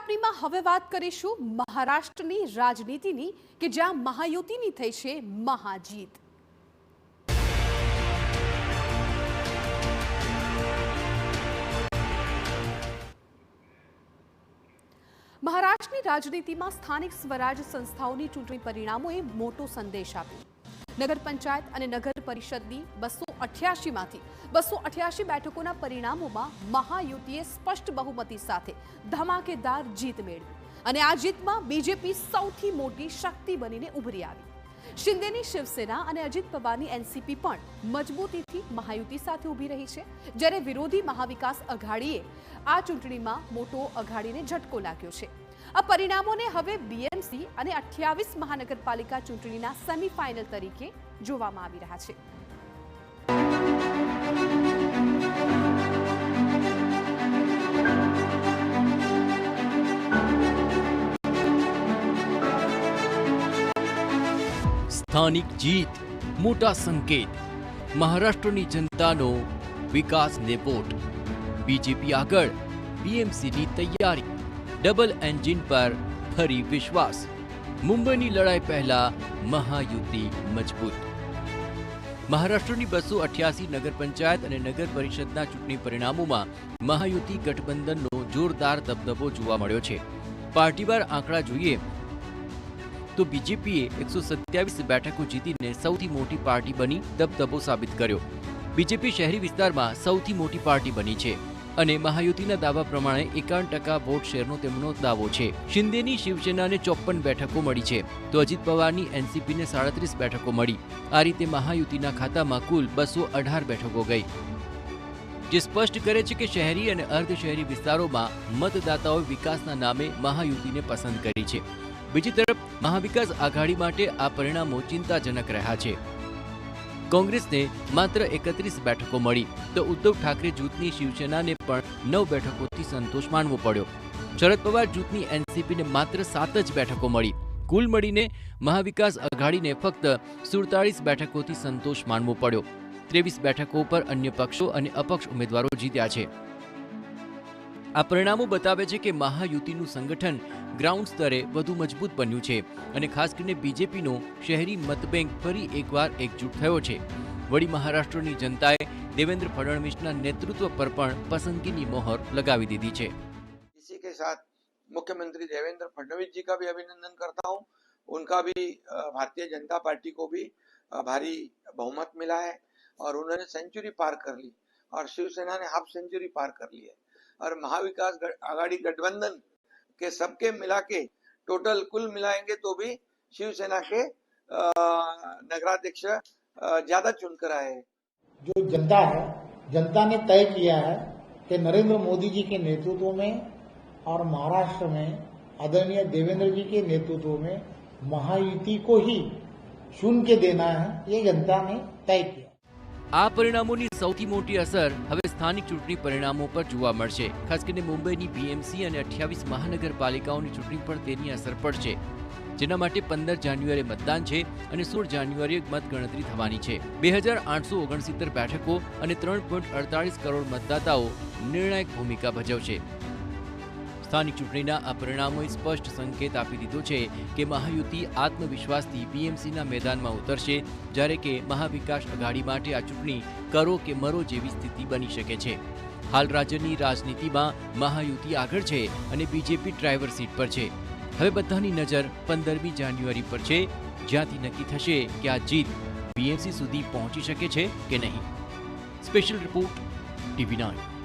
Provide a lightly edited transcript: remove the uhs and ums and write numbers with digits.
આપણીમાં હવે વાત કરીશું મહારાષ્ટ્રની રાજનીતિની કે જ્યાં મહાયુતિની થઈ છે મહાજીત। મહારાષ્ટ્રની રાજનીતિમાં સ્થાનિક સ્વરાજ સંસ્થાઓની ચૂંટણી પરિણામોએ મોટો સંદેશ આપ્યો। નગર પંચાયત અને નગર પરિષદની 288 માંથી 288 બેઠકોના પરિણામોમાં મહાયુતિએ સ્પષ્ટ બહુમતી સાથે ધમાકેદાર જીત મેળવી અને આ જીતમાં બીજેપી સૌથી મોટી શક્તિ બનીને ઉભરી આવી। શિંદેની શિવસેના અને અજિત પવારની એનસીપી પણ મજબૂતીથી મહાયુતિ સાથે ઊભી રહી છે, જ્યારે વિરોધી મહાવિકાસ અઘાડીએ આ ચૂંટણીમાં મોટો અઘાડીને ઝટકો લાગ્યો છે। આ પરિણામોને હવે બીએમસી અને 28 મહાનગરપાલિકા ચૂંટણીના સેમીફાઇનલ તરીકે જોવામાં આવી રહ્યા છે। સ્થાનિક જીત મોટા સંકેત। મહારાષ્ટ્રની જનતાનો વિકાસ નેપોટ। બીજેપી આગળ, બીએમસીની તૈયારી। ડબલ એન્જિન પર ફરી વિશ્વાસ। મુંબઈની લડાઈ પહેલા મહાયુતિ મજબૂત। મહારાષ્ટ્રની 288 નગર પંચાયત અને નગર પરિષદના ચૂંટણી પરિણામોમાં મહાયુતિ ગઠબંધનનો જોરદાર દબદબો જોવા મળ્યો છે। પાર્ટીવાર આંકડા જોઈએ તો બીજેપીએ 127 બેઠકો જીતીને સૌથી મોટી પાર્ટી બની દબદબો સાબિત કર્યો। બીજેપી શહેરી વિસ્તારમાં સૌથી મોટી પાર્ટી બની છે અને મહાયુતિના દાવા પ્રમાણે 51% વોટ શેરનો તેમનો દાવો છે। શિંદેની શિવસેનાને 54 બેઠકો મળી છે તો અજિત પવારની એનસીપીને 37 બેઠકો મળી। આ રીતે મહાયુતિના ખાતામાં કુલ 218 બેઠકો ગઈ, જે સ્પષ્ટ કરે છે કે શહેરી અને અર્ધ શહેરી વિસ્તારોમાં મતદાતાઓએ વિકાસના નામે મહાયુતિને પસંદ કરી છે। બીજી તરફ મહાવિકાસ આઘાડી માટે આ પરિણામો ચિંતાજનક રહ્યા છે। કોંગ્રેસને માત્ર 31 બેઠકો મળી તો ઉદ્ધવ ઠાકરે જૂથની શિવસેનાને પણ 9 બેઠકોથી સંતોષ માનવો પડ્યો। શરદ પવાર જૂથની એનસીપીને માત્ર 7 જ બેઠકો મળી। કુલ મળીને મહાવિકાસ આઘાડીને ફક્ત 47 બેઠકોથી સંતોષ માનવો પડ્યો। 23 બેઠકો પર અન્ય પક્ષો અને અપક્ષ ઉમેદવારો જીત્યા છે। આ પરિણામો બતાવે છે કે મહાયુતિનું સંગઠન ગ્રાઉન્ડ સ્તરે વધુ મજબૂત બન્યું છે અને ખાસ કરીને બીજેપીનો શહેરી મતબેંક ફરી એકવાર એકજૂટ થયો છે। વળી મહારાષ્ટ્રની જનતાએ દેવેન્દ્ર ફડણવીસના નેતૃત્વ પર પણ પસંદગીની મોહર લગાવી દીધી છે। इसी के साथ मुख्यमंत्री देवेंद्र फडणवीस जी का भी अभिनंदन करता हूँ। उनका भी भारतीय जनता पार्टी को भी भारी बहुमत मिला है और उन्होंने सेंचुरी पार कर ली और शिवसेना ने हाफ सेंचुरी पार कर ली है और महाविकास आघाड़ी गठबंधन के सबके मिला के टोटल कुल मिलाएंगे तो भी शिवसेना के नगराध्यक्ष ज्यादा चुनकर आए हैं। जो जनता है, जनता ने तय किया है कि नरेंद्र मोदी जी के नेतृत्व में और महाराष्ट्र में आदरणीय देवेंद्र जी के नेतृत्व में महायुति को ही चुन के देना है, ये जनता ने तय किया। આ પરિણામોની સૌથી મોટી અસર હવે સ્થાનિક ચૂંટણી પરિણામો પર જોવા મળશે। ખાસ કરીને મુંબઈની બીએમસી અને 28 મહાનગરપાલિકાઓની ચૂંટણી પર તેની અસર પડશે, જેના માટે 15 જાન્યુઆરીએ મતદાન છે અને 16 જાન્યુઆરીએ મતગણતરી થવાની છે। 2869 બેઠકો અને 3.48 કરોડ મતદાતાઓ નિર્ણાયક ભૂમિકા ભજવશે। સ્થાનિક ચૂંટણીના આ પરિણામોએ સ્પષ્ટ સંકેત આપી દીધો છે કે મહાયુતિ આત્મવિશ્વાસથી બીએમસીના મેદાનમાં ઉતરશે, જ્યારે કે મહાવિકાસ આઘાડી માટે આ ચૂંટણી કરો કે મરો જેવી સ્થિતિ બની શકે છે। હાલ રાજ્યની રાજનીતિમાં મહાયુતિ આગળ છે અને બીજેપી ડ્રાઈવર સીટ પર છે। હવે બધાની નજર 15મી જાન્યુઆરી પર છે, જ્યાંથી નક્કી થશે કે આ જીત બીએમસી સુધી પહોંચી શકે છે કે નહીં। Special report, TV9।